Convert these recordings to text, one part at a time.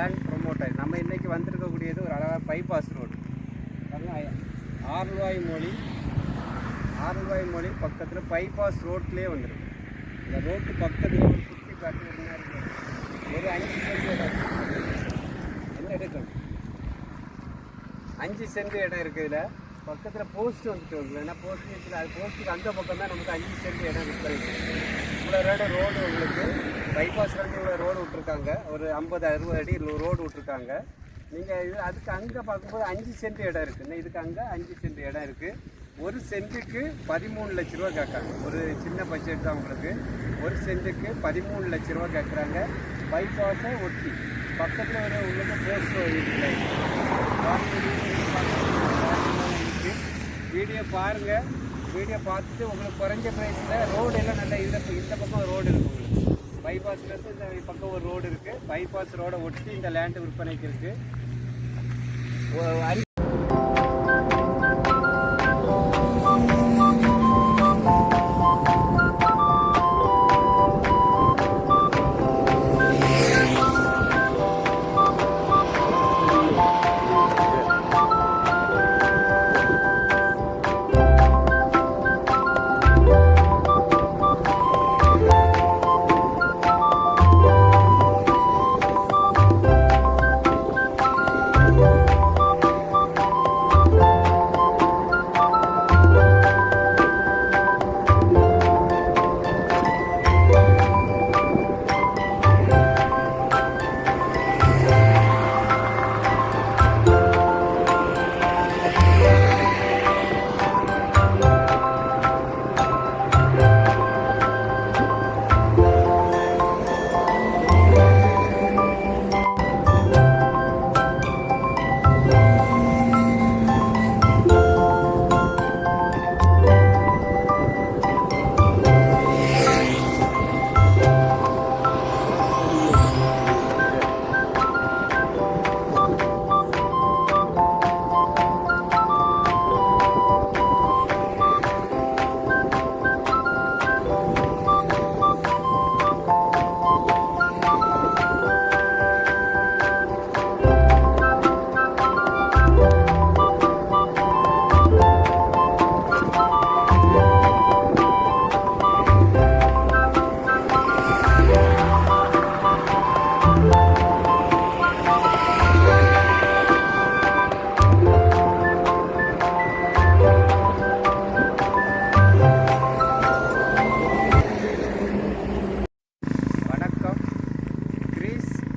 Land promoter. நம்ம இன்றைக்கி வந்திருக்கக்கூடியது ஒரு அழகாக பைபாஸ் ரோடு. ஆரல்வாய் மொழி பக்கத்தில் பைபாஸ் ரோட்லேயே வந்துடும். இந்த ரோட்டு பக்கத்தில் ஒரு குட்டி காட்டு ஒரு 5 சென்ட் இடம் என்ன எடுக்கணும். 5 சென்ட் இடம் இருக்குது. இதில் பக்கத்தில் போஸ்ட் வந்துட்டு வந்துடும். ஏன்னா போஸ்ட் இருக்குது. அது போஸ்ட்டுக்கு அந்த பக்கம் தான் நமக்கு 5 சென்ட் இடம் விற்கிறது. இவ்வளோ ரோடு உங்களுக்கு பைபாஸ்லேருந்து இவ்வளோ ரோடு விட்ருக்காங்க. ஒரு 50-60 அடி ரோடு விட்ருக்காங்க. நீங்கள் இது அதுக்கு அங்கே பார்க்கும்போது 5 சென்ட் இடம் இருக்குது. இதுக்கு அங்கே 5 சென்ட் இடம் இருக்குது. ஒரு சென்ட்டுக்கு 13 லட்ச ரூபா கேட்குறாங்க. ஒரு சின்ன பட்ஜெட் தான் உங்களுக்கு. ஒரு சென்ட்டுக்கு 13 லட்ச ரூபா கேட்குறாங்க. பைபாஸை ஒட்டி பக்கத்தில் ஒரு உங்களுக்கு போஸ்ட் இருக்குது. வீடியோ பாருங்கள். வீடியோ பார்த்துட்டு உங்களுக்கு குறைஞ்ச ப்ரைஸில் ரோடு எல்லாம் நல்லா இந்த பக்கம் ரோடு இருக்குது. உங்களுக்கு பைபாஸ்லேருந்து இந்த பக்கம் ஒரு ரோடு இருக்குது. பைபாஸ் ரோடை ஒட்டி இந்த லேண்டு விற்பனைக்கு இருக்குது.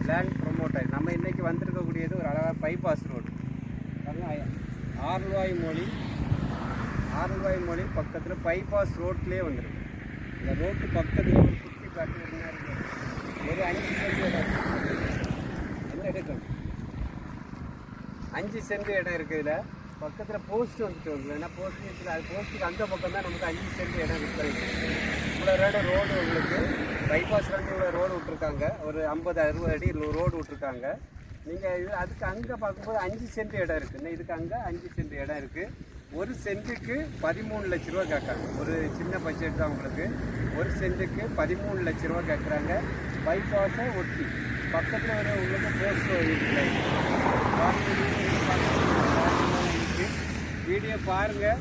Land promoter. நம்ம இன்றைக்கி வந்திருக்கக்கூடியது ஒரு அழகாக பைபாஸ் ரோடு. ஆரல்வாய் மொழி பக்கத்தில் பைபாஸ் ரோட்லேயே வந்துடும். இந்த ரோட்டு பக்கத்தில் ஒரு குட்டி காட்டு ஒரு 5 சென்ட் இடம் என்ன எடுக்கணும். 5 சென்ட் இடம் இருக்குது. இதில் பக்கத்தில் போஸ்ட் வந்துட்டு வந்துடும். ஏன்னா போஸ்ட் இருக்குது. அது போஸ்ட்டுக்கு அந்த பக்கம் தான் நமக்கு 5 சென்ட் இடம் விற்கிறது. இவ்வளோ ரோடு உங்களுக்கு பைபாஸ்லேருந்து இவ்வளோ ரோடு விட்ருக்காங்க. ஒரு 50-60 அடி ரோடு விட்ருக்காங்க. நீங்கள் இது அதுக்கு அங்கே பார்க்கும்போது 5 சென்ட் இடம் இருக்குது. இதுக்கு அங்கே 5 சென்ட் இடம் இருக்குது. ஒரு சென்ட்டுக்கு 13 லட்ச ரூபா கேட்குறாங்க. ஒரு சின்ன பட்ஜெட் தான் உங்களுக்கு. ஒரு சென்ட்டுக்கு 13 லட்ச ரூபா கேட்குறாங்க. பைபாஸை ஒட்டி பக்கத்தில் ஒரு உங்களுக்கு போஸ்ட் இருக்குது. வீடியோ பாருங்கள்.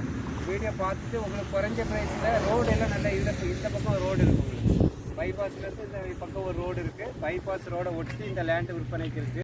வீடியோ பார்த்துட்டு உங்களுக்கு குறைஞ்ச ப்ரைஸில் ரோடு எல்லாம் நல்லா இந்த பக்கம் ரோடு இருக்குது. உங்களுக்கு பைபாஸ்லேருந்து இந்த பக்கம் ஒரு ரோடு இருக்குது. பைபாஸ் ரோடை ஒட்டி இந்த லேண்டு விற்பனைக்கு இருக்குது.